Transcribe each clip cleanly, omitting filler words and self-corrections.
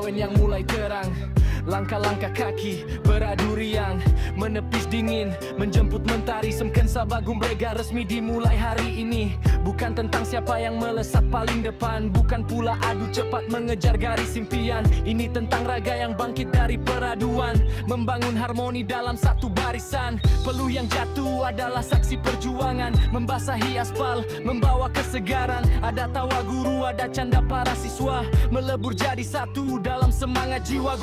bawen yang mulai terang. Langkah-langkah kaki beradu riang, menepis dingin, menjemput mentari. Semken sabagum brega resmi dimulai hari ini. Bukan tentang siapa yang melesat paling depan, bukan pula adu cepat mengejar garis impian. Ini tentang raga yang bangkit dari peraduan, membangun harmoni dalam satu barisan. Peluh yang jatuh adalah saksi perjuangan, membasahi aspal, membawa kesegaran. Ada tawa guru, ada canda para siswa, melebur jadi satu dalam semangat jiwa.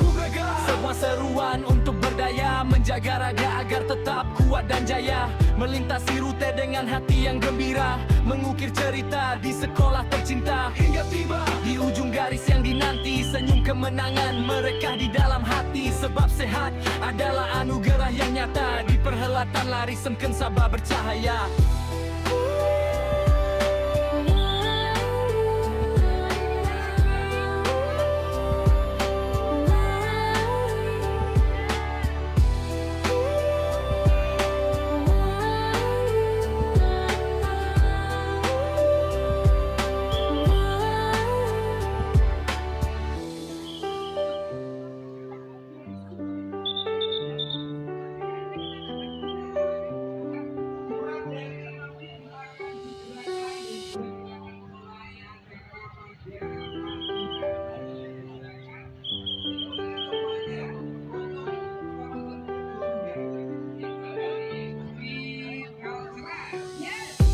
Semua seruan untuk berdaya, menjaga raga agar tetap kuat dan jaya. Melintasi rute dengan hati yang gembira, mengukir cerita di sekolah tercinta. Hingga tiba di ujung garis yang dinanti, senyum kemenangan merekah di dalam hati. Sebab sehat adalah anugerah yang nyata, di perhelatan lari Semken Sabah bercahaya.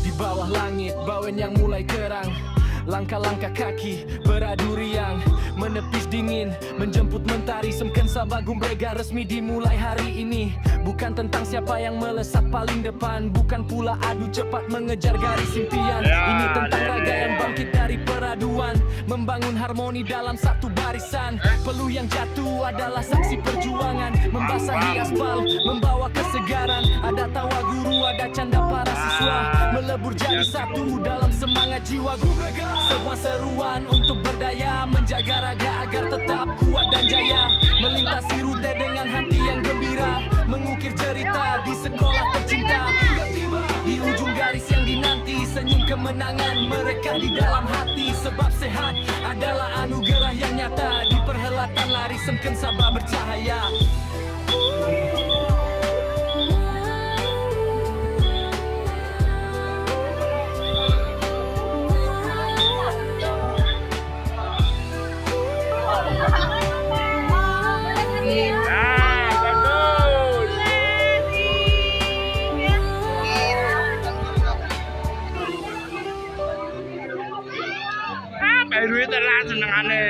Di bawah langit bawen yang mulai terang, langkah-langkah kaki beradu riang, menepis dingin, menjemput mentari. Semken sabagum brega resmi dimulai hari ini. Bukan tentang siapa yang melesat paling depan, bukan pula adu cepat mengejar garis impian. Ini tentang raga yang bangkit dari peraduan, membangun harmoni dalam satu barisan. Peluh yang jatuh adalah saksi perjuangan, membasahi aspal, membawa kesegaran. Ada tawa guru, ada canda para siswa, melebur jadi satu dalam semangat jiwa. Semua seruan untuk berdaya, menjaga raga agar tetap kuat dan jaya. Melintasi rute dengan hati yang gembira, mengukir cerita di sekolah tercinta. Di ujung garis yang dinanti, senyum kemenangan merekah di dalam hati. Sebab sehat adalah anugerah yang nyata, di perhelatan lari Semken Sabah bercahaya. Duit lah senengane.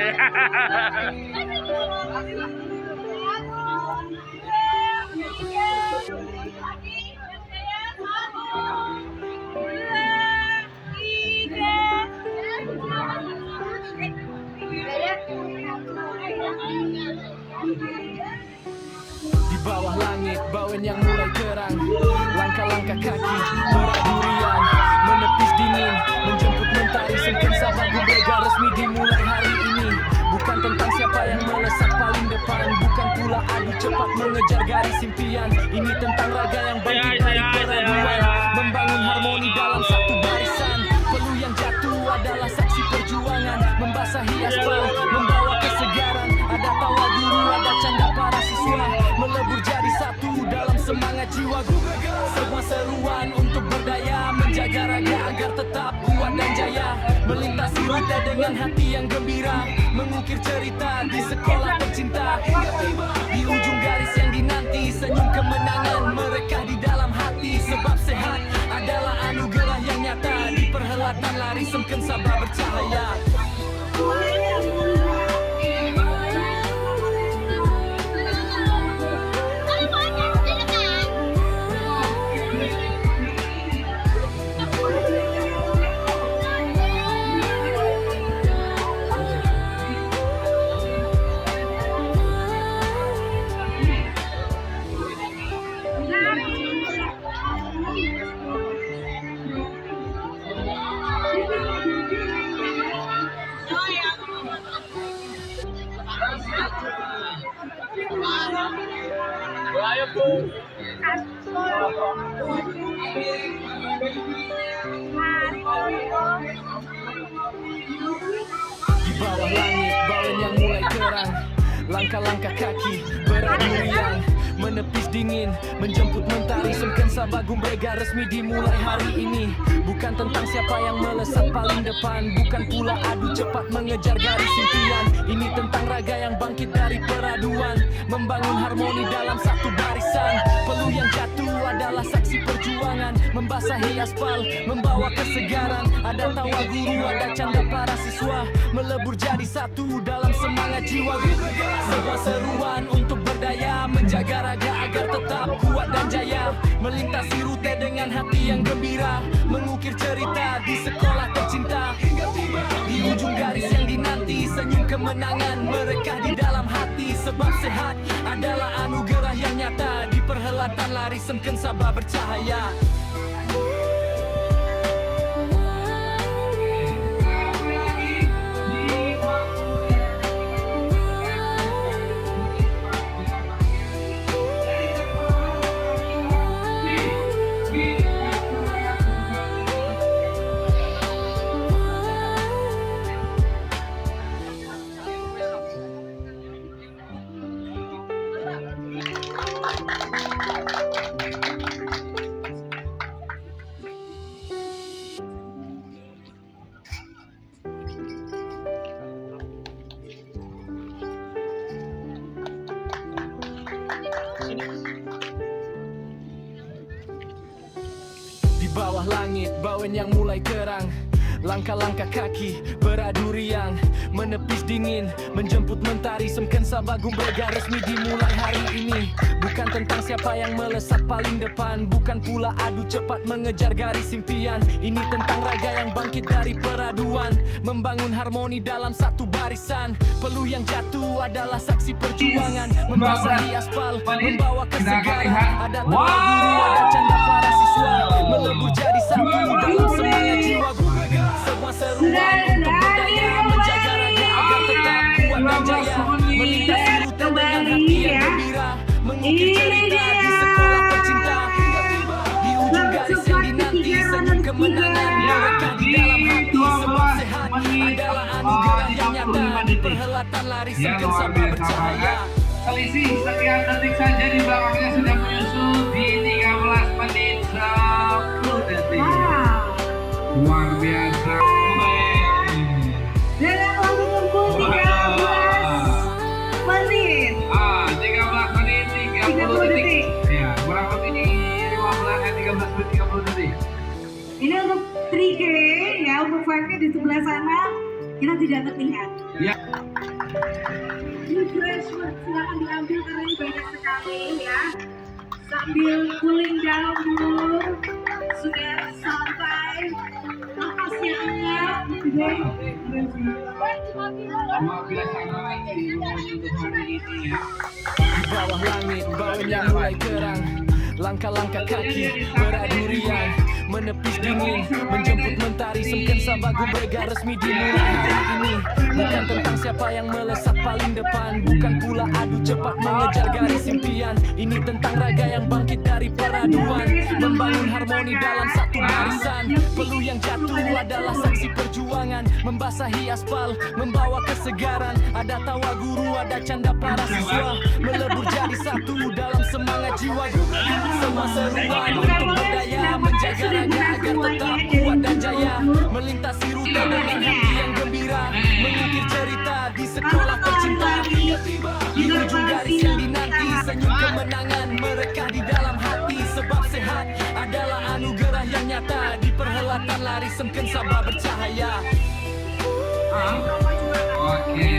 Di bawah langit bawen yang mulai terang, langkah-langkah kaki beradu riang, menepis dingin, menjemput mentari. Semken sabagum brega resmi dimulai hari ini. Bukan tentang siapa yang melesat paling depan, bukan pula adu cepat mengejar garis impian. Ini tentang raga yang bangkit dari peraduan, membangun harmoni dalam satu barisan. Peluh yang jatuh adalah saksi perjuangan, membasahi aspal, membawa kesegaran. Ada tawa guru, ada canda para siswa, melebur jadi satu dalam semangat jiwa. Semua seruan untuk berdaya, menjaga raga agar tetap kuat dan jaya. Melintasi rute dengan hati yang gembira, mengukir cerita di sekolah tercinta. Di ujung garis yang dinanti, senyum kemenangan merekah di dalam hati. Sebab sehat adalah anugerah yang nyata, di perhelatan lari Semken Sabah bercahaya. Ayo Bu. Di bawah langit bawen yang mulai terang, Langkah-langkah kaki beradu riang, menepis dingin, menjemput mentari. Semkensa Bagum Brega resmi dimulai hari ini. Bukan tentang siapa yang melesat paling depan, bukan pula adu cepat mengejar garis impian. Ini tentang raga yang bangkit dari peraduan, membangun harmoni dalam satu barisan. Peluh yang jatuh adalah saksi perjuangan, membasahi aspal, membawa kesegaran. Ada tawa guru, ada canda para siswa, melebur jadi satu dalam semangat jiwa. Sebuah seruan untuk berdaya, menjaga raga agar tetap kuat dan jaya. Melintasi rute dengan hati yang gembira, mengukir cerita di sekolah tercinta. Di ujung garis yang dinanti, senyum kemenangan merekah di dalam hati. Sebab sehat adalah anugerah yang nyata, di perhelatan lari Semken Sabah bercahaya. Di bawah langit, bawen yang mulai terang, langkah-langkah kaki beradu riang, menepis dingin, menjemput mentari. Semkensa Bagum Brega resmi dimulai hari ini. Bukan tentang siapa yang melesat paling depan, bukan pula adu cepat mengejar garis impian. Ini tentang raga yang bangkit dari peraduan, membangun harmoni dalam satu barisan. Peluh yang jatuh adalah saksi perjuangan, membasahi aspal, membawa kesegaran. Ada tawa guru, ada canda para siswa, melebur jadi satu dalam semangat jiwa. Semua seruan untuk berdaya, menjaga raga agar tetap kuat dan jaya. Melintasi rute dengan hati yang gembira, mengukir cerita di sekolah tercinta. Di ujung garis yang dinanti, senyum kemenangan merekah di dalam hati. Sebab sehat adalah anugerah yang nyata, di perhelatan lari Semken Sabah bercahaya. Selisih sekian detik saja di belakangnya sudah menyusul di 13 menit 10 detik. Luar biasa. Dengan waktu tempuh 13 menit. 13 menit 30 detik. Ya, kurang lebih ini 13 menit 30 detik. Ini untuk 3G ya, untuk 5G di sebelah sana kita tidak terlihat. Ya. Refreshment silakan diambil karena ini banyak sekali ya. Sambil cooling down dulu, sudah sampai napasnya hangat gitu deh. Luar biasa lagi untuk hari ini ya. Di bawah langit, bawen yang mulai terang, langkah-langkah kaki beradu riang, menepis dingin, menjemput mentari. Semkensa Bagum Brega resmi dimulai hari ini. Bukan tentang siapa yang melesat paling depan, bukan pula adu cepat mengejar garis impian. Ini tentang raga yang bangkit dari peraduan, membangun harmoni dalam satu barisan. Peluh yang jatuh adalah saksi perjuangan, membasahi aspal, membawa kesegaran. Ada tawa guru, ada canda para siswa, melebur jadi satu dalam semangat jiwa. Semua seruan untuk berdaya, menjaga raga agar tetap kuat dan jaya. Melintasi rute dengan hati yang gembira, mengukir cerita di sekolah tercinta. Di ujung garis yang dinanti, senyum kemenangan merekah di dalam hati. Sebab sehat adalah anugerah yang nyata, di perhelatan lari Semken Sabah bercahaya. Oke.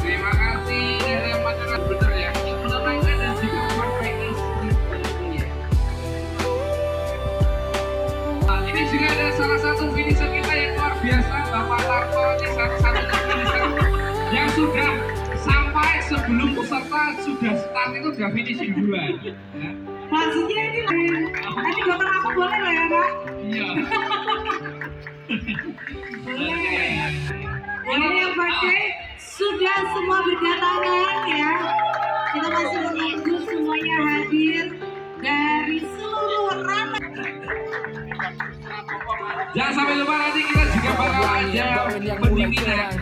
Terima kasih yang masyarakat bener ya. Menenangkan dan juga memperbaiki tentunya. Ini juga ada salah satu finisher kita yang luar biasa, Bapak Tarto. Ini satu-satunya finisher yang sudah sampai sebelum peserta sudah start itu sudah finishing duluan. Ya. Maksudnya ini gotong aku boleh lah ya Pak? Iya. Ini yang pakai sudah semua berdatangan ya. Kita masih menunggu semuanya hadir dari seluruh ranah. Jangan sampai lupa nanti kita juga bakal ada pendinginan.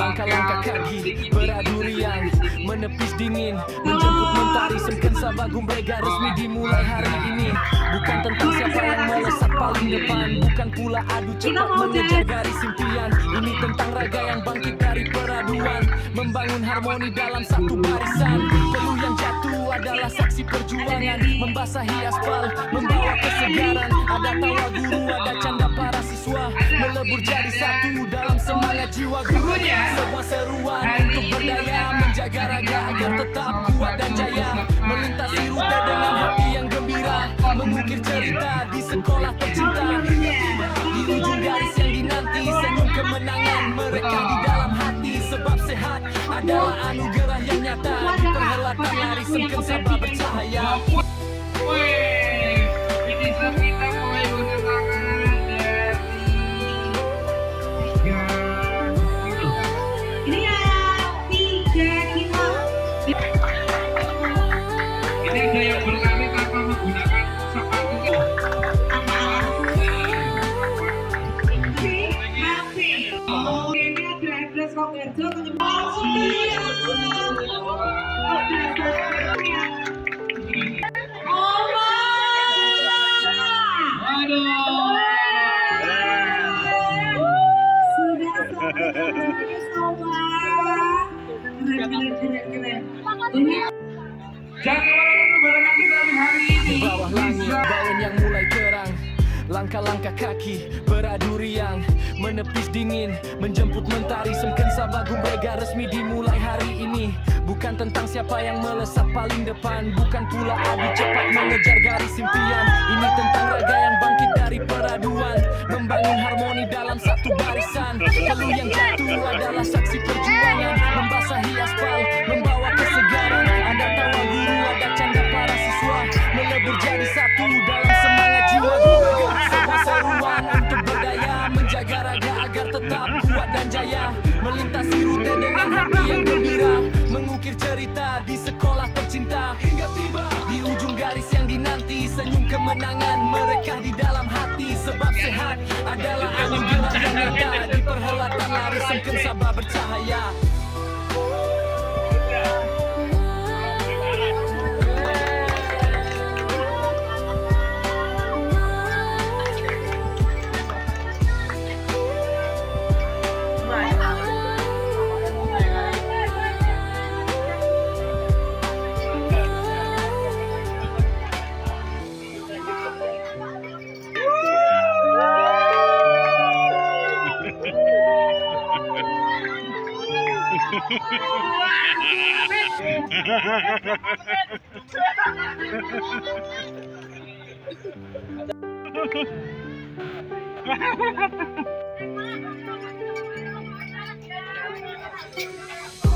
Langkah-langkah kaki beradu riang, menepis dingin, menjemput mentari Semkensa Bagum Brega resmi dimulai hari ini. Bukan tentang siapa yang melesat paling depan, bukan pula adu cepat mengejar garis impian. Ini tentang raga yang bangkit dari peraduan, membangun harmoni dalam satu barisan. Peluh yang jatuh adalah saksi perjuangan, membasahi aspal, membawa kesegaran. Ada tawa guru, ada canda para siswa, melebur jadi satu dalam semangat jiwa guru. Sebuah seruan untuk berdaya, menjaga raga agar tetap kuat dan jaya. Melintasi rute dengan hati yang gembira, mengukir cerita di sekolah tercinta. Di ujung garis yang dinanti, senyum kemenangan mereka di dalam hati. Sebab sehat adalah anugerah yang nyata, di perhelatan lari Semkensa bercahaya. Wih, finisher kita mulai berdatangan dari 3 Ini ya 3 kilo. Ini ada yang berlari tanpa menggunakan sepatu. Oh, ini ada Ebres Komerjo. Jangan kemana-mana barengan kita hari ini. Di bawah langit, bauan yang mulai terang, langkah-langkah kaki beradu riang, menepis dingin, menjemput mentari Semkensa Bagum Brega resmi dimulai hari ini. Bukan tentang siapa yang melesat paling depan, bukan pula adu cepat mengejar garis impian. Ini tentang raga yang bangkit dari peraduan, membangun harmoni dalam satu barisan. Peluh yang jatuh adalah saksi perjuangan, membasahi aspal, membawa kesegaran. Ada tawa guru, ada canda para siswa, melebur jadi satu dalam semangat jiwa. Sebuah seruan untuk berdaya, menjaga raga agar tetap kuat dan jaya. Melintasi rute dengan hati yang gembira, mengukir cerita di sekolah tercinta. Hingga tiba di ujung garis yang dinanti, senyum kemenangan mereka di dalam hati. Sebab sehat adalah anugerah yang nyata, di perhelatan lari Semkensa bercahaya.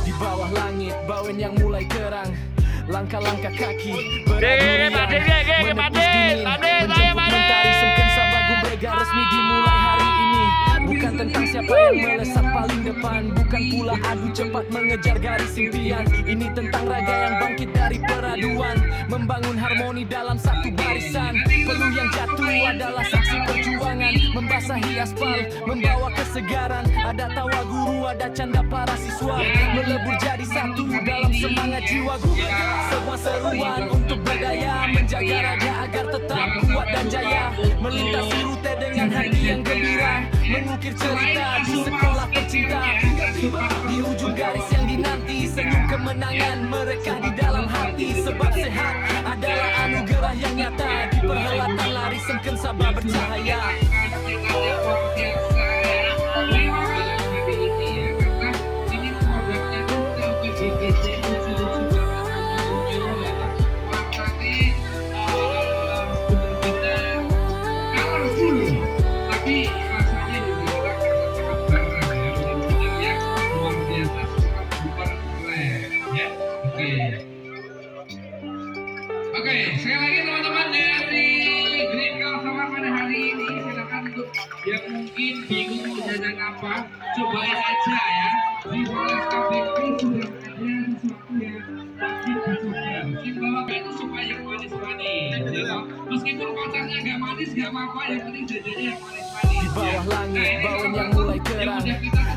Di bawah langit, bauan yang mulai terang, langkah-langkah kaki beradu riang, menepis dingin, menjemput mentari Semkensa Bagum Brega resmi dimulai hari ini. Bukan tentang siapa yang melesat paling depan, bukan pula adu cepat mengejar garis impian. Ini tentang raga yang bangkit dari peraduan, membangun harmoni dalam satu barisan. Peluh yang jatuh adalah saksi perjuangan, membasahi aspal, membawa kesegaran. Ada tawa guru, ada canda para siswa, melebur jadi satu dalam semangat jiwa. Sebuah seruan untuk berdaya, menjaga raga agar tetap kuat dan jaya. Melintasi rute dengan hati yang gembira, mengukir cerita di sekolah tercinta. Di ujung garis yang dinanti, senyum kemenangan mereka di dalam hati. Sebab sehat adalah anugerah yang nyata, di perhelatan lari Semkensa bercahaya. Oke, sekali lagi teman-teman dari Green Kalsama pada hari ini, silakan untuk yang mungkin bingung mau jajan apa, cobain aja ya. Di Polres KPK sudah ada sesuatu yang wajib dicoba. Simbawa itu supaya yang manis-manis. Meskipun pacarnya nggak manis nggak apa-apa, yang penting jajannya yang manis-manis. Di bawah langit, bauan yang mulai terang,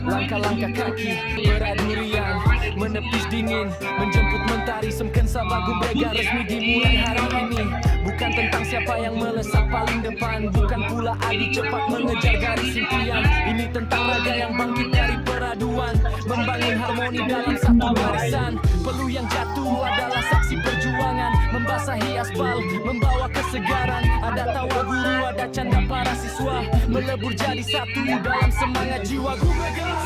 Langkah-langkah kaki beradu riang, menepis dingin, menjemput mentari. Semkensa Bagum Brega resmi dimulai hari ini. Bukan tentang siapa yang melesat paling depan, bukan pula adu cepat mengejar garis impian. Ini tentang raga yang bangkit dari peraduan, membangun harmoni dalam satu barisan. Peluh yang jatuh adalah saksi perjuangan, membasahi aspal, membawa kesegaran. Ada tawa guru, ada canda para siswa, melebur jadi satu dalam semangat jiwa.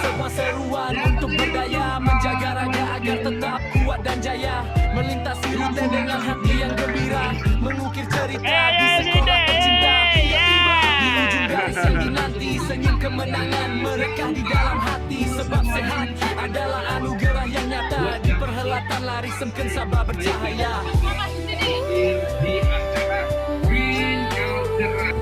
Semua seruan untuk berdaya, menjaga raga agar tetap kuat dan jaya. Melintasi rute dengan hati yang gembira, mengukir cerita di sekolah tercinta. Di ujung garis yang dinanti, senyum kemenangan merekah di dalam hati. Sebab sehat adalah anugerah yang nyata, di perhelatan lari Semken Sabah bercahaya. Di acara Green Caldera.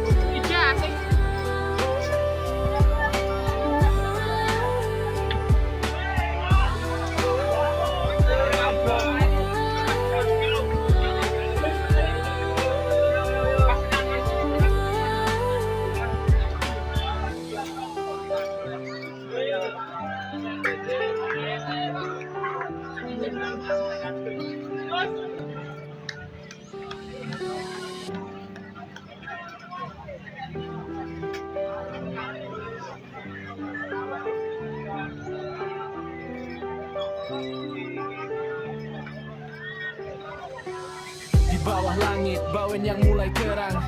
Di bawah langit, bawen yang mulai terang,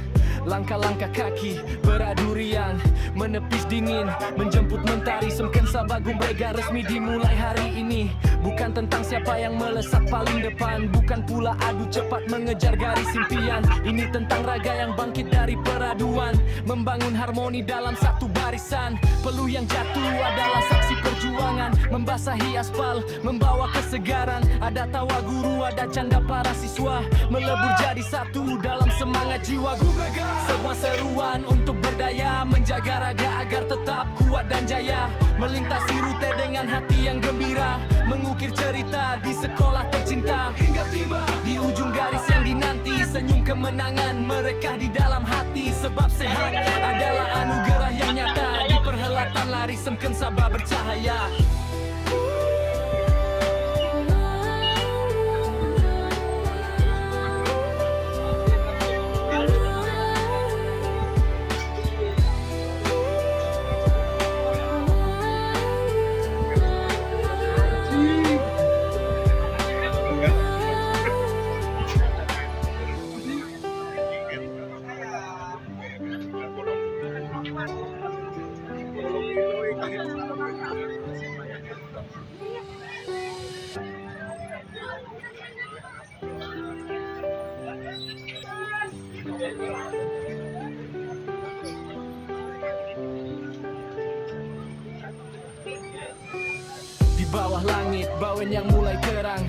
langkah-langkah kaki beradu riang, menepis dingin, menjemput mentari. Semkensa Bagum Brega resmi dimulai hari ini. Bukan tentang siapa yang melesat paling depan, bukan pula adu cepat mengejar garis impian. Ini tentang raga yang bangkit dari peraduan, membangun harmoni dalam satu barisan. Peluh yang jatuh adalah saksi perjuangan, membasahi aspal, membawa kesegaran. Ada tawa guru, ada canda para siswa, melebur jadi satu dalam semangat jiwa. Semua seruan untuk berdaya, menjaga raga agar tetap kuat dan jaya. Melintasi rute dengan hati yang gembira, mengukir cerita di sekolah tercinta. Hingga tiba di ujung garis yang dinanti, senyum kemenangan merekah di dalam hati. Sebab sehat adalah anugerah yang nyata, di perhelatan lari Semken Sabah bercahaya. Di bawah langit, bawen yang mulai terang,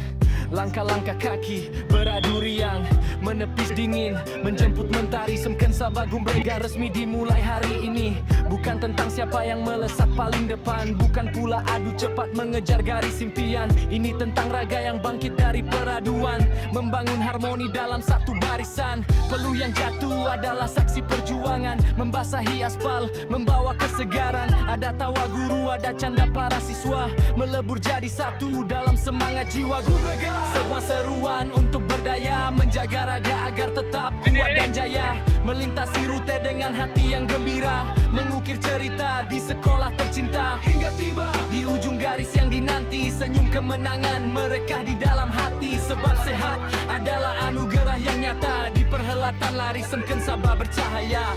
langkah-langkah kaki beradu riang, menepis dingin, menjemput mentari. Semkensa Bagum Brega resmi dimulai hari ini. Bukan tentang siapa yang melesat paling depan, bukan pula adu cepat mengejar garis impian. Ini tentang raga yang bangkit dari peraduan, membangun harmoni dalam satu barisan. Peluh yang jatuh adalah saksi perjuangan, membasahi aspal, membawa kesegaran. Ada tawa guru, ada canda para siswa, melebur jadi satu dalam semangat jiwa. Semua seruan untuk berdaya, menjaga raga agar tetap kuat dan jaya. Melintasi rute dengan hati yang gembira, mengukir cerita di sekolah tercinta. Hingga tiba di ujung garis yang dinanti, senyum kemenangan merekah di dalam hati. Sebab sehat adalah anugerah yang nyata, di perhelatan lari Semken Sabah bercahaya.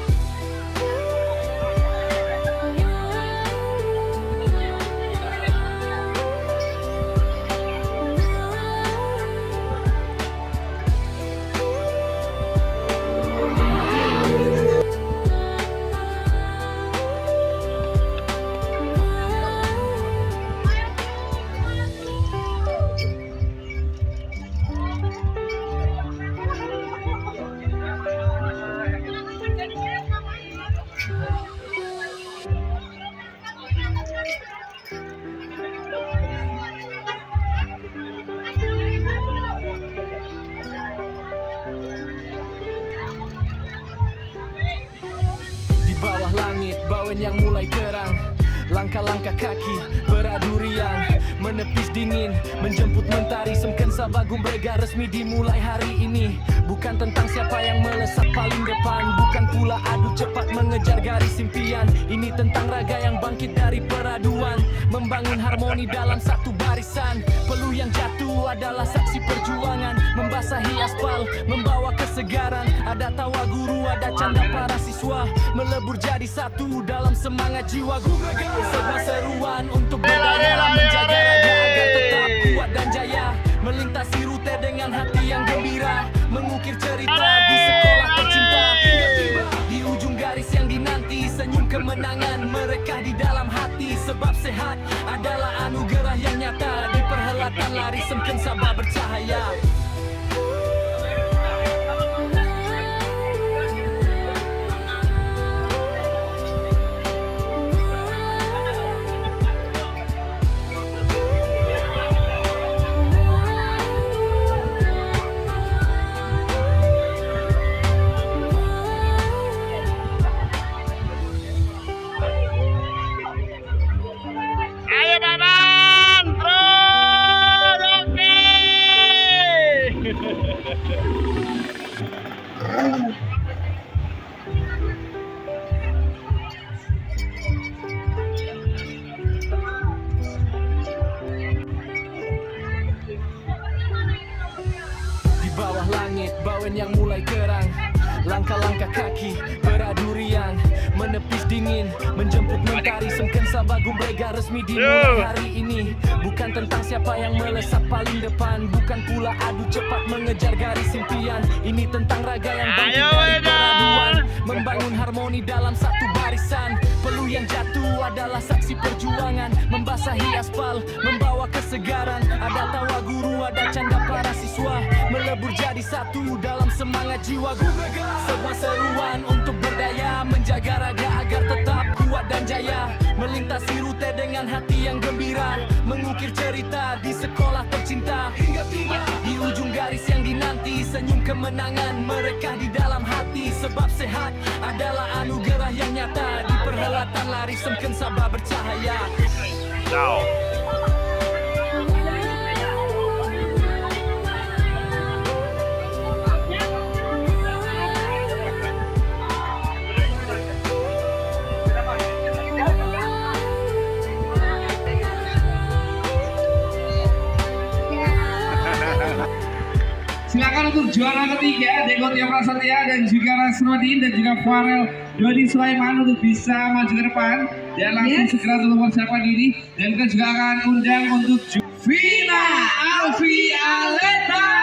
Di bawah langit, bawen yang mulai terang, Langkah-langkah kaki beradu riang, menepis dingin, menjemput mentari. Semkensa Bagum Brega resmi dimulai hari ini. Bukan tentang siapa yang melesat paling depan, bukan pula adu cepat mengejar garis impian. Ini tentang raga yang bangkit dari peraduan, membangun harmoni dalam satu barisan. Peluh yang jatuh adalah saksi perjuangan, membasahi aspal, membawa kesegaran. Ada tawa guru, ada canda para siswa, melebur jadi satu dalam semangat jiwa. Sebuah seruan untuk berdaya, menjaga raga agar tetap kuat dan jaya, melintasi rute dengan hati yang gembira, mengukir cerita di sekolah tercinta. Hingga tiba di ujung garis yang dinanti, senyum kemenangan merekah di dalam hati. Sebab sehat adalah anugerah yang nyata, di perhelatan lari Semken Sabah bercahaya. Ayo Baban, terus oke. Di bawah langit bawen yang mulai kerang, langkah-langkah kaki beradu riang, menepis dingin, menjemput mentari. Semkensa Bagum Brega resmi dimulai hari ini. Bukan tentang siapa yang melesat paling depan, bukan pula adu cepat mengejar garis impian. Ini tentang raga yang bangkit dari peraduan, membangun harmoni dalam satu barisan. Peluh yang jatuh adalah saksi perjuangan, membasahi aspal, membawa kesegaran. Ada tawa guru, ada canda para siswa, melebur jadi satu dalam semangat jiwa. Sebuah seruan untuk berdaya, menjaga raga agar tetap kuat dan jaya, melintasi rute dengan hati yang gembira, mengukir cerita di sekolah tercinta. Hingga tiba di ujung garis yang dinanti, senyum kemenangan merekah di dalam hati. Sebab sehat adalah anugerah yang nyata, di perhelatan lari Semken Sabah bercahaya. Ciao. Silakan untuk juara ketiga Deko Tio Prasetya dan juga Rasnodin dan juga Farel Dodi Sulaiman untuk bisa maju ke depan dan langsung segera untuk mempersiapkan diri. Dan kita juga akan undang untuk Vina Alfi Aleta.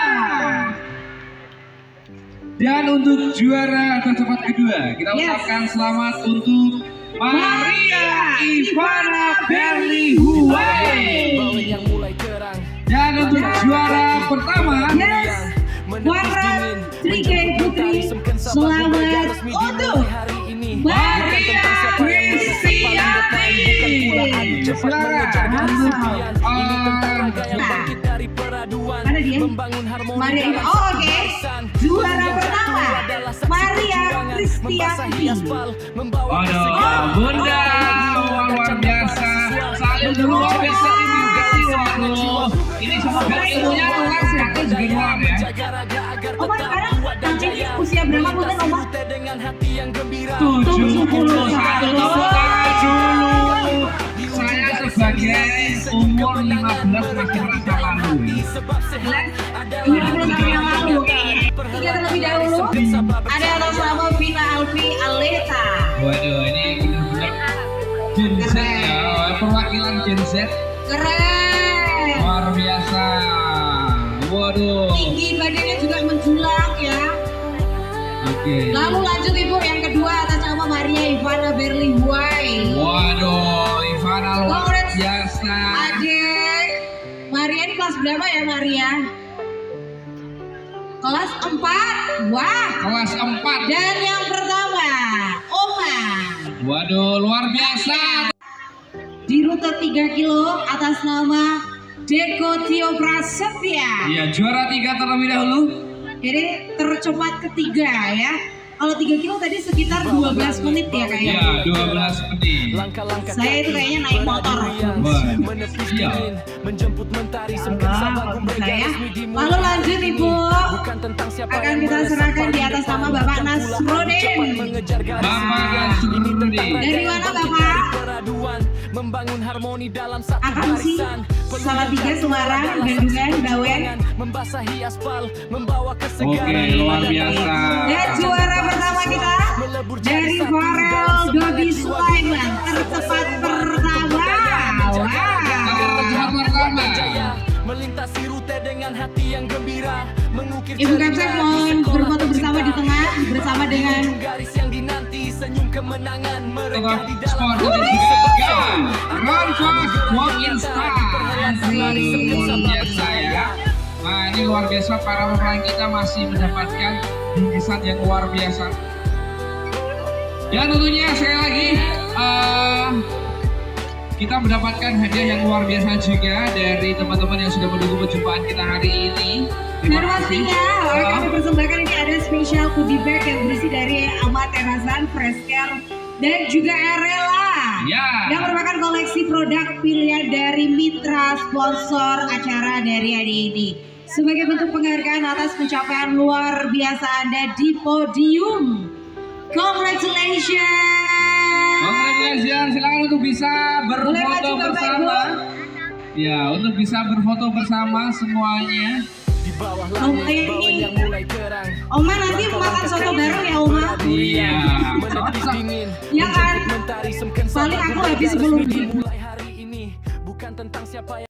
Dan untuk juara tercepat kedua kita ucapkan selamat untuk Maria Ivana Berli Huwei. Bawen yang mulai kerang, Dan untuk juara pertama Warna Trike Putri, selamat untuk Maria Kristiani. Mana dia? Maria, oh oke. Juara pertama Maria Kristiani. Waduh, Bunda luar biasa. Saling luar biasa ini. Waduh, ini semoga ilmunya luas ya, juga luar ya. Oh Mas, sekarang nanti usia berapa Bunda Oma? 71 tahun dulu. Saya sebagai umur 15 masih merasa malu. Ini 20 tahun yang lalu. Tiga terlebih dahulu ada atas nama Vina Alfi Aleta. Waduh, ini benar-benar Gen Z ya, perwakilan Gen Z. Keren. Luar biasa. Waduh. Tinggi badannya juga menjulang ya. Oke. Lalu lanjut Ibu yang kedua atas nama Maria Ivana Berli Huwei. Waduh, Ivana luar biasa. Adik, Maria ini kelas berapa ya Maria? Kelas 4. Wah. Kelas 4. Dan yang pertama, Oma. Waduh, luar biasa. Di rute 3 kilo atas nama Deko Tio Prasetya. Iya, juara 3 terlebih dahulu. Ini tercepat ketiga ya. Kalau 3 kilo tadi sekitar 12 menit ya kayaknya. Ya, 12 menit. Langkah-langkah Saya itu kayaknya naik motor. Wah, menepis iya. dingin, menjemput mentari semken Allah, sabagum bagus brega saya. resmi dimulai Lalu lanjut, hari Ibu. ini. Bukan tentang siapa Akan yang kita meresap serahkan di paling atas depan, nama Bapak bukan pula Nasrudin. cepat mengejar garis Bapak finish. Ini tentang Nasrudin. raga Dari yang mana, bangkit Bapak? dari peraduan, membangun harmoni dalam satu Akang sih, barisan. Salatiga, Semarang, Bandungan, Bawen. Membasahi aspal, membawa Oke, kesegaran. luar pada biasa. Dan juara pertama kita melebur jadi dari satu Farel dalam semangat Dodi jiwa Sulaiman, tercepat pertama. Tercepat pertama. Jaya melintasi rute dengan hati yang gembira, mengukir Ibu Kapten mohon berfoto bersama di tengah bersama dengan garis yang dinanti, senyum kemenangan mereka Tengah di sport dalam dan juga run fast, walk in style. Luar biasa ya. Nah, ini luar biasa, para pemain kita masih mendapatkan bingkisan yang luar biasa. Dan tentunya sekali lagi kita mendapatkan hadiah yang luar biasa juga dari teman-teman yang sudah mendukung perjumpaan kita hari ini. dan pastinya akan dipersembahkan ini ada spesial goodie bag yang berisi dari Ahmad Terasan, Fresker dan juga Arela Ya. yang merupakan koleksi produk pilihan dari mitra sponsor acara dari hari ini sebagai bentuk penghargaan atas pencapaian luar biasa Anda di podium. Congratulations. Congratulations, silakan untuk bisa Boleh maju, berfoto Bapak, bersama. Ya, untuk bisa berfoto bersama semuanya. di bawah Oma langit ini. bawah yang mulai terang. Oma nanti makan soto bareng ya Oma. Iya. Menepis dingin, Ya kan? menjemput mentari semken Paling aku sabagum habis brega sebelum resmi tidur. dimulai hari ini. Bukan tentang siapa yang